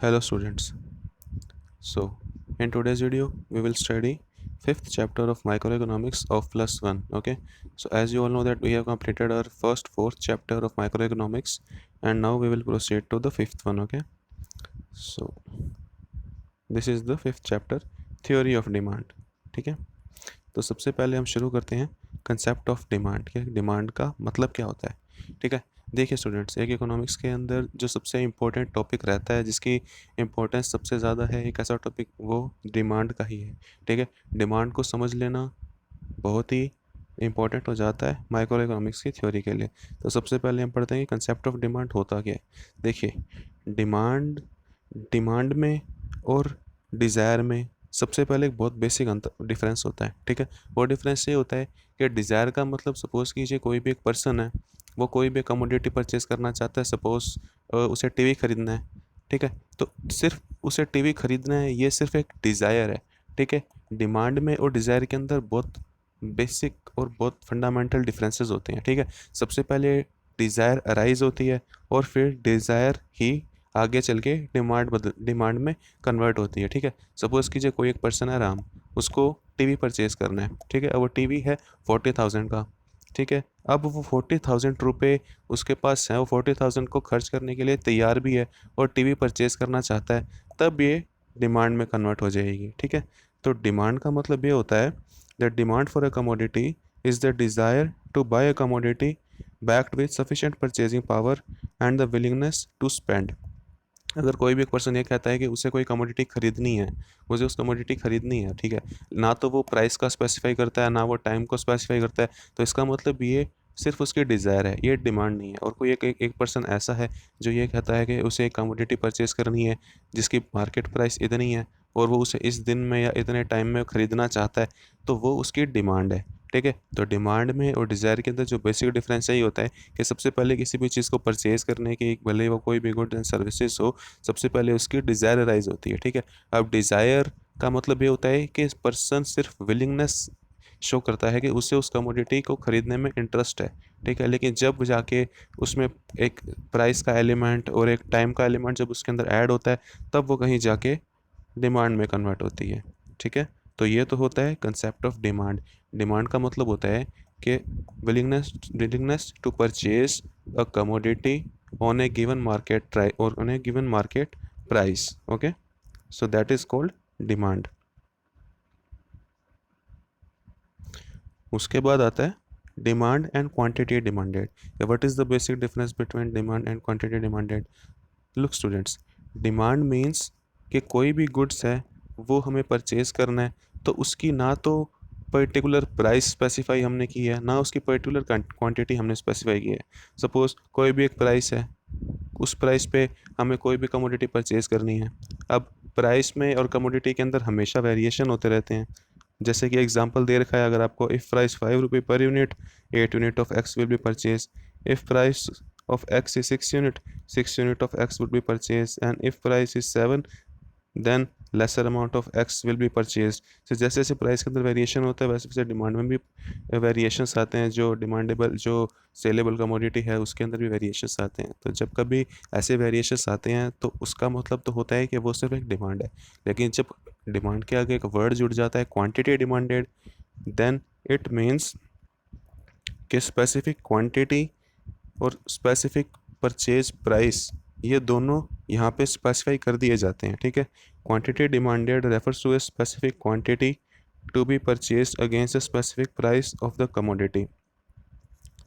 Hello students. So in today's video we will study fifth chapter of microeconomics of plus one. Okay, so as you all know that we have completed our fourth chapter of microeconomics and now we will proceed to the fifth one. Okay, so this is the fifth chapter, theory of demand. ठीक है, तो सबसे पहले हम शुरू करते हैं concept of demand के। डिमांड का मतलब क्या होता है? ठीक है, देखिए स्टूडेंट्स, एक इकोनॉमिक्स के अंदर जो सबसे इम्पोर्टेंट टॉपिक रहता है, जिसकी इम्पोर्टेंस सबसे ज़्यादा है, एक ऐसा टॉपिक वो डिमांड का ही है। ठीक है, डिमांड को समझ लेना बहुत ही इम्पोर्टेंट हो जाता है माइक्रो इकोनॉमिक्स की थ्योरी के लिए। तो सबसे पहले हम पढ़ते हैं कि कंसेप्ट ऑफ डिमांड होता क्या है। देखिए, डिमांड डिमांड में और डिज़ायर में सबसे पहले एक बहुत बेसिक अंतर डिफरेंस होता है। ठीक है, वो डिफरेंस ये होता है कि डिज़ायर का मतलब, सपोज़ कीजिए कोई भी एक पर्सन है, वो कोई भी कमोडिटी परचेज़ करना चाहता है। सपोज़ उसे टीवी खरीदना है। ठीक है, तो सिर्फ उसे टीवी खरीदना है, ये सिर्फ एक डिज़ायर है। ठीक है, डिमांड में और डिज़ायर के अंदर बहुत बेसिक और बहुत फंडामेंटल डिफरेंसेस होते हैं। ठीक है, सबसे पहले डिज़ायर अराइज होती है और फिर डिज़ायर ही आगे चल के डिमांड में कन्वर्ट होती है। ठीक है, सपोज़ कीजिए कोई एक पर्सन है राम, उसको टीवी परचेज़ करना है। ठीक है, अब वो टीवी है 40,000 का। ठीक है, अब वो 40,000 रुपये उसके पास है, वो 40,000 को खर्च करने के लिए तैयार भी है और टीवी परचेज़ करना चाहता है, तब ये डिमांड में कन्वर्ट हो जाएगी। ठीक है, तो डिमांड का मतलब ये होता है that demand for a commodity is the desire to buy a commodity backed with sufficient purchasing power and the willingness to spend। अगर कोई भी एक पर्सन ये कहता है कि उसे कोई कमोडिटी खरीदनी है, मुझे उस कमोडिटी खरीदनी है, ठीक है, ना तो वो प्राइस का स्पेसिफाई करता है, ना वो टाइम को स्पेसिफाई करता है, तो इसका मतलब ये सिर्फ उसकी डिज़ायर है, ये डिमांड नहीं है। और कोई एक पर्सन ऐसा है जो ये कहता है कि उसे एक कमोडिटी परचेज़ करनी है जिसकी मार्केट प्राइस इतनी है और वो उसे इस दिन में या इतने टाइम में खरीदना चाहता है, तो वो उसकी डिमांड है। ठीक है, तो डिमांड में और डिज़ायर के अंदर जो बेसिक डिफरेंस यही होता है कि सबसे पहले किसी भी चीज़ को परचेज़ करने की, भले वो कोई भी गुड एंड सर्विसेज हो, सबसे पहले उसकी डिज़ायर अराइज होती है। ठीक है, अब डिज़ायर का मतलब ये होता है कि पर्सन सिर्फ विलिंगनेस शो करता है कि उसे उस कमोडिटी को ख़रीदने में इंटरेस्ट है। ठीक है, लेकिन जब जाके उसमें एक प्राइस का एलिमेंट और एक टाइम का एलिमेंट जब उसके अंदर ऐड होता है, तब वो कहीं जाके डिमांड में कन्वर्ट होती है। ठीक है, तो ये तो होता है कंसेप्ट ऑफ डिमांड। डिमांड का मतलब होता है कि willingness to purchase a commodity on a given market try और on a given market price. Okay, so that is called demand. उसके बाद आता है demand and quantity demanded. What is the basic difference between demand and quantity demanded? Look students, demand means कि कोई भी goods है वो हमें परचेज करना है, तो उसकी ना तो पर्टिकुलर प्राइस स्पेसिफाई हमने की है, ना उसकी पर्टिकुलर क्वांटिटी हमने स्पेसिफाई की है। सपोज़ कोई भी एक प्राइस है, उस प्राइस पे हमें कोई भी कमोडिटी परचेज करनी है। अब प्राइस में और कमोडिटी के अंदर हमेशा वेरिएशन होते रहते हैं। जैसे कि एग्जांपल दे रखा है, अगर आपको इफ़ प्राइस 5 रुपये पर unit, 8 unit of x will be purchase. If price of x is 6 unit, 6 unit of x would be purchased, and if price is 7, then lesser amount of x will be purchased। तो जैसे जैसे price के अंदर variation होता है, वैसे वैसे demand में भी वेरिएशंस आते हैं। जो डिमांडेबल, जो सेलेबल कमोडिटी है, उसके अंदर भी वेरिएशंस आते हैं। तो जब कभी ऐसे वेरिएशंस आते हैं तो उसका मतलब तो होता है कि वो सिर्फ एक डिमांड है। लेकिन जब डिमांड के आगे एक वर्ड जुड़ जाता है quantity demanded, then it means कि स्पेसिफिक क्वांटिटी और स्पेसिफिक परचेज प्राइस, ये दोनों यहाँ पे स्पेसिफाई कर दिए जाते हैं। ठीक है, quantity demanded refers to a specific quantity to be purchase against a specific price of the commodity.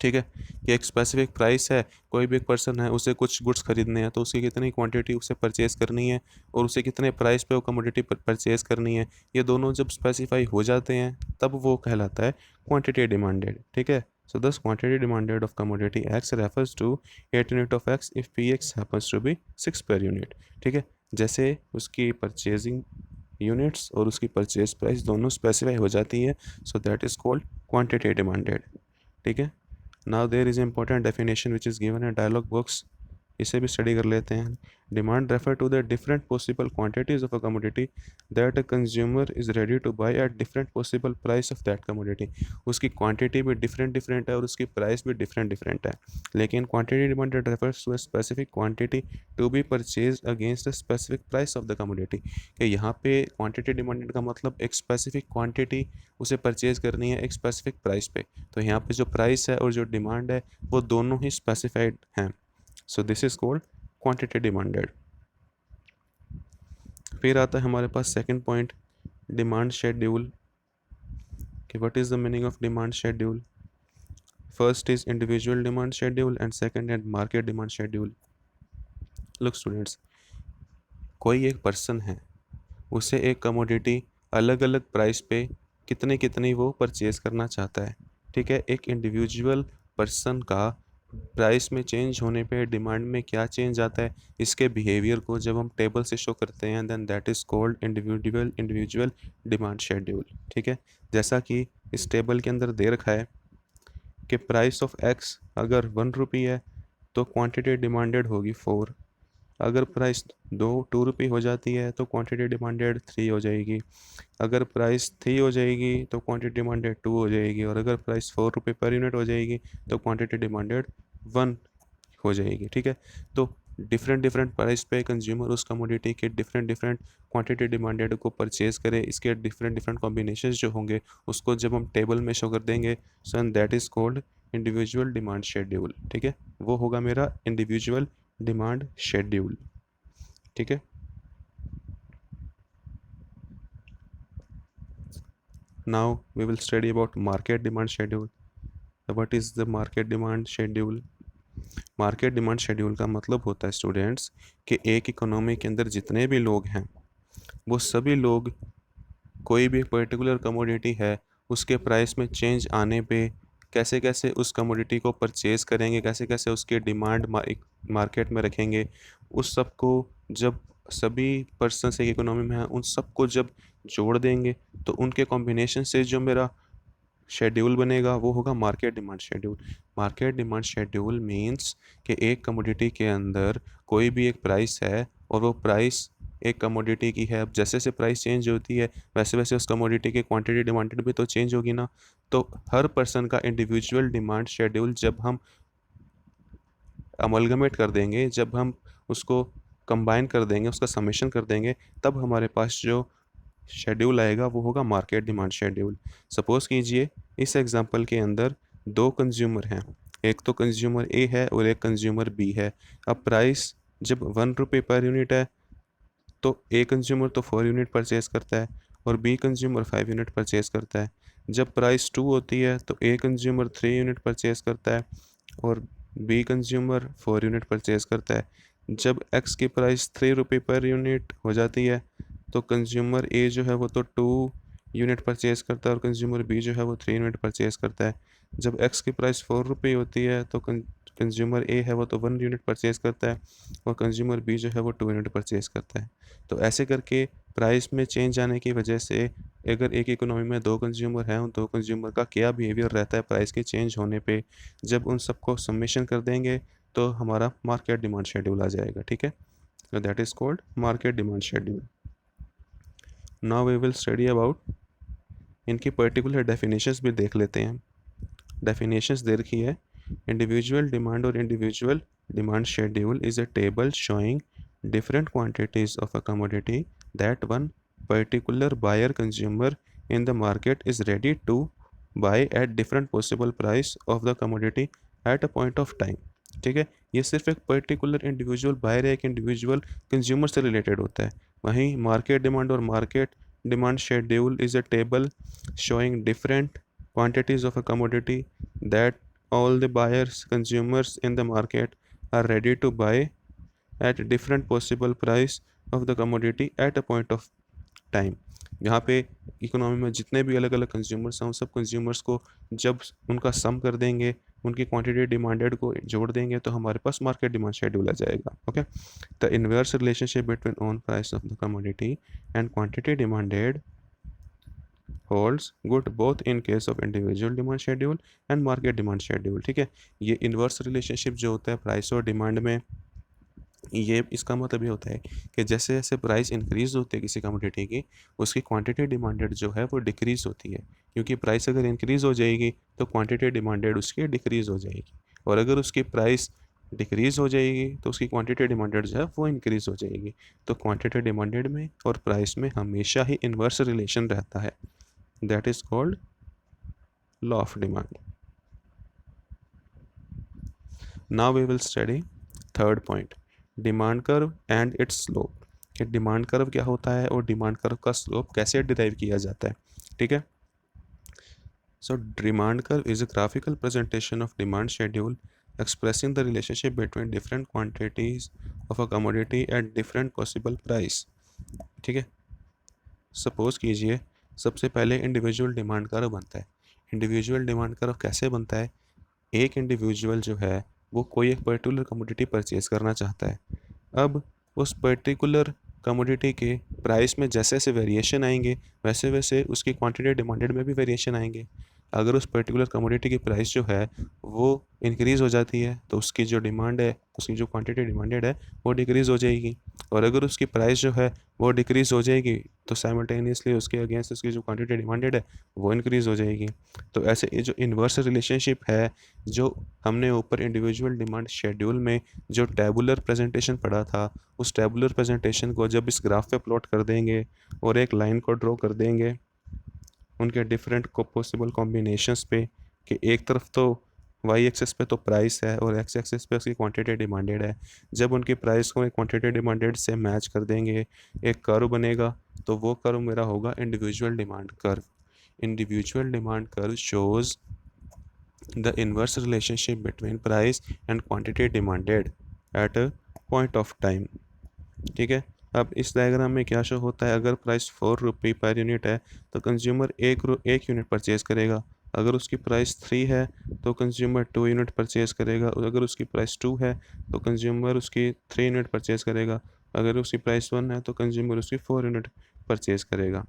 ठीक है, कि एक स्पेसिफिक प्राइस है, कोई भी एक पर्सन है, उसे कुछ गुड्स खरीदने हैं, तो उसकी कितनी क्वांटिटी उसे परचेज करनी है और उसे कितने प्राइस पे वो कमोडिटी परचेज करनी है, ये दोनों जब स्पेसिफाई हो जाते हैं तब वो कहलाता है क्वांटिटी डिमांडेड। ठीक है, so thus quantity demanded of commodity x refers to 8 unit of x if px happens to be 6 per unit। ठीक है, जैसे उसकी परचेजिंग यूनिट्स और उसकी परचेज प्राइस दोनों स्पेसिफाई हो जाती है, सो that is called quantity demanded. ठीक है, now there is important definition which is given in dialog box इसे भी स्टडी कर लेते हैं। Demand refer to the different possible quantities of a commodity that a consumer is ready to buy at different possible price of that commodity. उसकी quantity भी different different है और उसकी प्राइस भी डिफरेंट डिफरेंट है, लेकिन quantity demanded refers to a specific quantity to be purchase against the specific price of the commodity. कि यहाँ पे क्वांटिटी डिमांडेड का मतलब एक स्पेसिफिक क्वांटिटी उसे परचेज करनी है एक स्पेसिफिक प्राइस पे। तो यहाँ पे जो प्राइस है और जो डिमांड है वो दोनों ही स्पेसिफाइड हैं। So this is called quantity demanded. फिर आता है हमारे पास सेकंड पॉइंट, डिमांड शेड्यूल। कि what is the meaning of demand schedule? First is individual demand schedule and second and market demand schedule. Look students, कोई एक person है, उसे एक कमोडिटी अलग अलग प्राइस पे कितने कितनी वो परचेज करना चाहता है। ठीक है, एक इंडिविजुअल पर्सन का प्राइस में चेंज होने पे डिमांड में क्या चेंज आता है, इसके बिहेवियर को जब हम टेबल से शो करते हैं then that is called individual demand schedule. ठीक है, जैसा कि इस टेबल के अंदर दे रखा है कि प्राइस ऑफ एक्स अगर 1 रुपी है तो क्वांटिटी डिमांडेड होगी 4। अगर प्राइस 2 रुपये हो जाती है तो क्वांटिटी डिमांडेड 3 हो जाएगी। अगर प्राइस 3 हो जाएगी तो क्वांटिटी डिमांडेड 2 हो जाएगी। और अगर प्राइस 4 रुपये पर यूनिट हो जाएगी तो क्वांटिटी डिमांडेड 1 हो जाएगी। ठीक है, तो डिफरेंट डिफरेंट प्राइस पे कंज्यूमर उस कमोडिटी के डिफरेंट डिफरेंट क्वांटिटी डिमांडेड को परचेज करे। इसके डिफरेंट डिफरेंट कॉम्बिनेशन जो होंगे उसको जब हम टेबल में शो कर देंगे so and that is called individual demand schedule. ठीक है, वो होगा मेरा इंडिविजुअल डिमांड शेड्यूल। ठीक है, now we will study about market demand schedule. What is the market demand schedule? Market demand schedule का मतलब होता है स्टूडेंट्स कि एक इकोनॉमी के अंदर जितने भी लोग हैं वो सभी लोग कोई भी पर्टिकुलर कमोडिटी है उसके प्राइस में चेंज आने पे कैसे कैसे उस कमोडिटी को परचेज करेंगे, कैसे कैसे उसके डिमांड मार्केट में रखेंगे। उस सब को जब सभी पर्सन्स एक इकोनॉमी में हैं उन सबको जब जोड़ देंगे तो उनके कॉम्बिनेशन से जो मेरा शेड्यूल बनेगा वो होगा market demand schedule. Market demand schedule means कि एक कमोडिटी के अंदर कोई भी एक प्राइस है और वो प्राइस एक कमोडिटी की है। अब जैसे जैसे प्राइस चेंज होती है वैसे वैसे उस कमोडिटी की क्वांटिटी डिमांडेड भी तो चेंज होगी ना। तो हर पर्सन का इंडिविजुअल डिमांड शेड्यूल जब हम अमलगमेट कर देंगे, जब हम उसको कंबाइन कर देंगे, उसका समेशन कर देंगे, तब हमारे पास जो शेड्यूल आएगा वो होगा मार्केट डिमांड शेड्यूल। सपोज़ कीजिए इस एग्जांपल के अंदर दो कंज्यूमर हैं, एक तो कंज्यूमर ए है और एक कंज्यूमर बी है। अब प्राइस जब 1 रुपये पर यूनिट है तो ए कंज्यूमर तो 4 यूनिट परचेज करता है और बी कंज्यूमर 5 यूनिट परचेज करता है। जब प्राइस 2 होती है तो ए कंज्यूमर 3 यूनिट परचेज करता है और बी कंज्यूमर 4 यूनिट परचेज करता है। जब एक्स की प्राइस 3 रुपये पर यूनिट हो जाती है तो कंज्यूमर ए जो है वो तो 2 यूनिट परचेज करता है और कंज्यूमर बी जो है वो 3 यूनिट परचेज करता है। जब एक्स की प्राइस 4 रुपये होती है तो कंज्यूमर ए है वो तो 1 यूनिट परचेज करता है और कंज्यूमर बी जो है वो 2 यूनिट परचेज करता है। तो ऐसे करके प्राइस में चेंज आने की वजह से अगर एक इकोनॉमी में दो कंज्यूमर हैं उन दो कंज्यूमर का क्या बिहेवियर रहता है प्राइस के चेंज होने पे, जब उन सबको समेशन कर देंगे तो हमारा मार्केट डिमांड शेड्यूल आ जाएगा। ठीक है, so that is called market demand schedule. Now we will study about इनकी पर्टिकुलर डेफिनेशंस भी देख लेते हैं। डेफिनेशंस दे रखी है, इंडिविजुअल डिमांड और individual demand schedule is a table showing different quantities of a commodity that one particular buyer consumer in the market is ready to buy at different possible price of the commodity at a point of time. ठीक है, ये सिर्फ एक particular individual buyer या एक individual consumer से related होता है। वहीं मार्केट डिमांड और market demand schedule is a table showing different quantities of a commodity that all the buyers consumers in the market are ready to buy at different possible price of the commodity at a point of time. यहाँ पे economy में जितने भी अलग अलग consumers हैं उन सब कंज्यूमर्स को जब उनका सम कर देंगे, उनकी क्वांटिटी डिमांडेड को जोड़ देंगे तो हमारे पास मार्केट डिमांड शेड्यूल आ जाएगा। Okay, the inverse relationship between on price of the commodity and quantity demanded holds good both in case of individual demand schedule and market demand schedule. ठीक है, ये inverse relationship जो होता है price और demand में ये इसका मतलब ये होता है कि जैसे जैसे प्राइस इंक्रीज़ होती है किसी कमोडिटी की, उसकी क्वांटिटी डिमांडेड जो है वो डिक्रीज़ होती है, क्योंकि प्राइस अगर इंक्रीज़ हो जाएगी तो क्वांटिटी डिमांडेड उसकी डिक्रीज़ हो जाएगी, और अगर उसकी प्राइस डिक्रीज़ हो जाएगी तो उसकी क्वांटिटी डिमांडेड जो है वो इंक्रीज़ हो जाएगी। तो क्वांटिटी डिमांडेड में और प्राइस में हमेशा ही इन्वर्स रिलेशन रहता है, that is called law of demand. Now we will study third point, demand curve and its slope. कि डिमांड कर्व क्या होता है और डिमांड कर्व का स्लोप कैसे डिराइव किया जाता है। ठीक है, so demand curve is a graphical presentation of demand schedule expressing the relationship between different quantities of a commodity at different possible price। ठीक है, सपोज कीजिए सबसे पहले इंडिविजुअल डिमांड कर्व बनता है। इंडिविजुअल डिमांड कर्व कैसे बनता है, एक इंडिविजुअल जो है वो कोई एक पर्टिकुलर कमोडिटी परचेज करना चाहता है। अब उस पर्टिकुलर कमोडिटी के प्राइस में जैसे जैसे वेरिएशन आएंगे वैसे वैसे उसकी क्वांटिटी डिमांडेड में भी वेरिएशन आएंगे। अगर उस पर्टिकुलर कमोडिटी की प्राइस जो है वो इंक्रीज़ हो जाती है तो उसकी जो डिमांड है, उसकी जो क्वांटिटी डिमांडेड है वो डिक्रीज़ हो जाएगी, और अगर उसकी प्राइस जो है वो डिक्रीज़ हो जाएगी तो साइमल्टेनियसली उसके अगेंस्ट उसकी जो क्वांटिटी डिमांडेड है वो इंक्रीज़ हो जाएगी। तो ऐसे ये जो इन्वर्स रिलेशनशिप है, जो हमने ऊपर इंडिविजुअल डिमांड शेड्यूल में जो टेबुलर प्रेजेंटेशन पढ़ा था, उस टेबुलर प्रेजेंटेशन को जब इस ग्राफ पे प्लॉट कर देंगे और एक लाइन को ड्रॉ कर देंगे उनके डिफरेंट को पॉसिबल कॉम्बिनेशंस पे, कि एक तरफ तो वाई एक्सेस पे तो प्राइस है और एक्स एक्सेस पे उसकी क्वांटिटी डिमांडेड है। जब उनकी प्राइस को एक क्वांटिटी डिमांडेड से मैच कर देंगे एक कर्व बनेगा, तो वो कर्व मेरा होगा individual demand curve. Individual demand curve shows the inverse relationship between price and quantity demanded at a point of time। ठीक है, अब इस डायग्राम में क्या शो होता है, अगर प्राइस 4 रुपये पर यूनिट है तो कंज्यूमर एक यूनिट परचेज करेगा। अगर उसकी प्राइस 3 है तो कंज्यूमर 2 यूनिट परचेज करेगा, और अगर उसकी प्राइस 2 है तो कंज्यूमर उसकी 3 यूनिट परचेज करेगा, अगर उसकी प्राइस 1 है तो कंज्यूमर उसकी 4 यूनिट परचेज करेगा।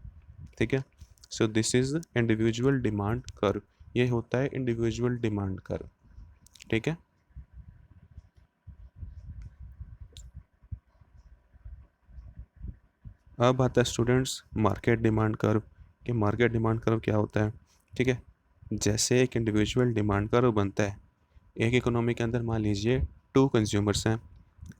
ठीक है, so this is individual demand curve, ये होता है इंडिविजुअल डिमांड कर्व। ठीक है, अब आता है स्टूडेंट्स मार्केट डिमांड कर्व। कि मार्केट डिमांड कर्व क्या होता है। ठीक है, जैसे एक इंडिविजुअल डिमांड कर्व बनता है, एक इकोनॉमी के अंदर मान लीजिए 2 कंज्यूमर्स हैं।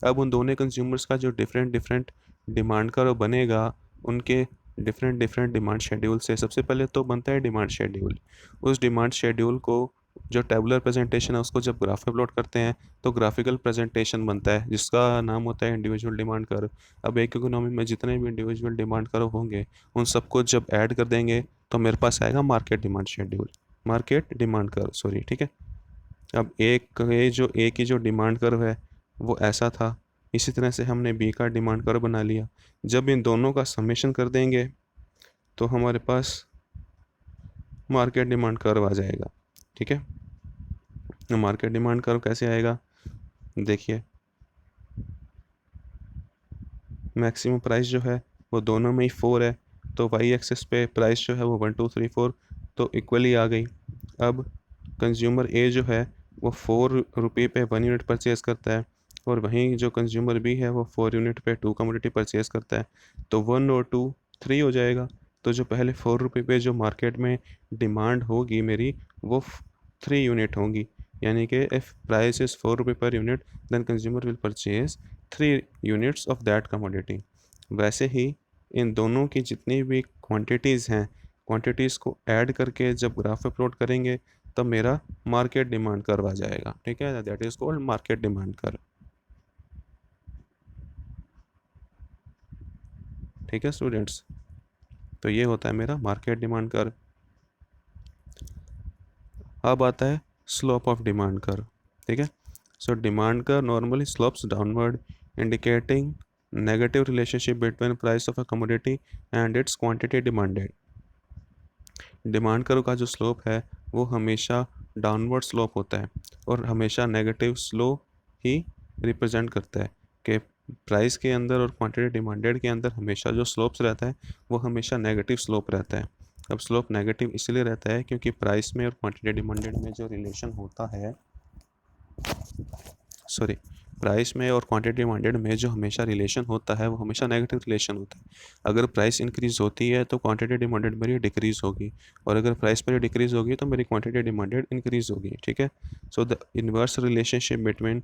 अब उन दोनों कंज्यूमर्स का जो डिफरेंट डिफरेंट डिमांड कर्व बनेगा, उनके डिफरेंट डिफरेंट डिमांड शेड्यूल से सबसे पहले तो बनता है डिमांड शेड्यूल। उस डिमांड शेड्यूल को जो टेबुलर प्रेजेंटेशन है उसको जब ग्राफ पे प्लॉट करते हैं तो ग्राफिकल प्रेजेंटेशन बनता है जिसका नाम होता है इंडिविजुअल डिमांड कर्व। अब एक इकोनॉमी में जितने भी इंडिविजुअल डिमांड कर्व होंगे उन सबको जब ऐड कर देंगे तो मेरे पास आएगा market demand schedule, market demand curve sorry. ठीक है, अब ए की जो डिमांड कर्व है वो ऐसा था, इसी तरह से हमने बी का डिमांड कर्व बना लिया। जब इन दोनों का समेशन कर देंगे तो हमारे पास मार्केट डिमांड कर्व आ जाएगा। ठीक है, मार्केट डिमांड कर्व कैसे आएगा, देखिए मैक्सिमम प्राइस जो है वो दोनों में ही 4 है, तो वाई एक्सेस पे प्राइस जो है वो 1 2 3 4 तो इक्वली आ गई। अब कंज्यूमर ए जो है वो 4 रुपये पे 1 यूनिट परचेज़ करता है, और वहीं जो कंज्यूमर बी है वो 4 यूनिट पे 2 कमोडिटी परचेज़ करता है, तो 1 और 2 3 हो जाएगा। तो जो पहले 4 रुपये पे जो मार्केट में डिमांड होगी मेरी वो 3 यूनिट होंगी, यानी कि इफ़ प्राइस इज़ 4 रुपये पर unit then consumer will purchase 3 units of that commodity. वैसे ही इन दोनों की जितनी भी क्वांटिटीज़ हैं, क्वांटिटीज़ को ऐड करके जब ग्राफ पे प्लॉट करेंगे तब मेरा मार्केट डिमांड कर्व आ जाएगा। ठीक है, that is called market demand curve. ठीक है स्टूडेंट्स, तो ये होता है मेरा मार्केट डिमांड कर्व। अब आता है स्लोप ऑफ डिमांड कर्व। ठीक है, so demand curve normally slopes downward indicating negative relationship between price of a commodity and it's quantity demanded. Demand curve का जो स्लोप है वो हमेशा डाउनवर्ड स्लोप होता है और हमेशा नेगेटिव स्लो ही रिप्रेजेंट करता है, कि प्राइस के अंदर और क्वांटिटी डिमांडेड के अंदर हमेशा जो स्लोप्स रहता है वो हमेशा नेगेटिव स्लोप रहता है। अब स्लोप नेगेटिव इसलिए रहता है क्योंकि प्राइस में और क्वांटिटी डिमांडेड में जो रिलेशन होता है, सॉरी, प्राइस में और क्वांटिटी डिमांडेड में जो हमेशा रिलेशन होता है वो हमेशा नेगेटिव रिलेशन होता है। अगर प्राइस इंक्रीज होती है तो क्वांटिटी डिमांडेड मेरी डिक्रीज होगी, और अगर प्राइस मेरी डिक्रीज होगी तो मेरी क्वांटिटी डिमांडेड इंक्रीज होगी, ठीक है। So the inverse relationship between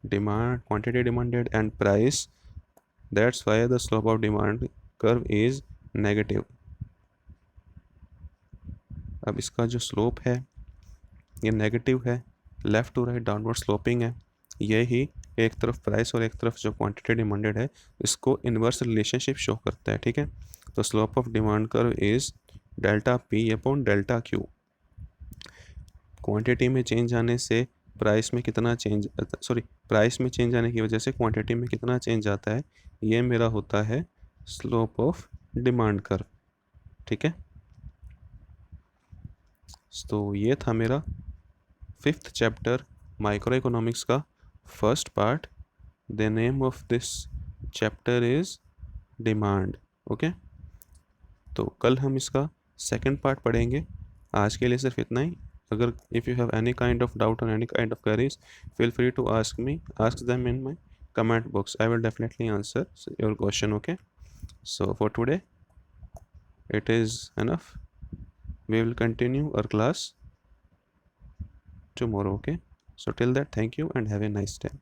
demand, quantity demanded and price, that's why the slope of demand curve is negative. अब इसका जो स्लोप है ये नेगेटिव है, left to right downward sloping है। यही एक तरफ प्राइस और एक तरफ जो क्वांटिटी डिमांडेड है इसको इन्वर्स रिलेशनशिप शो करता है, ठीक है। तो slope of demand curve is delta P upon delta Q. Quantity में चेंज आने से प्राइस में कितना चेंज, प्राइस में चेंज आने की वजह से क्वांटिटी में कितना चेंज आता है, ये मेरा होता है स्लोप ऑफ डिमांड कर्व, ठीक है। तो ये था मेरा 5th चैप्टर माइक्रो इकोनॉमिक्स का first part. The name of this chapter is demand, okay. तो कल हम इसका सेकंड पार्ट पढ़ेंगे। आज के लिए सिर्फ इतना ही। अगर if you have any kind of doubt और any kind of queries, feel free to ask them in my comment box. I will definitely answer your question, okay. So for today it is enough. We will continue our class tomorrow, okay. So till that, thank you and have a nice day.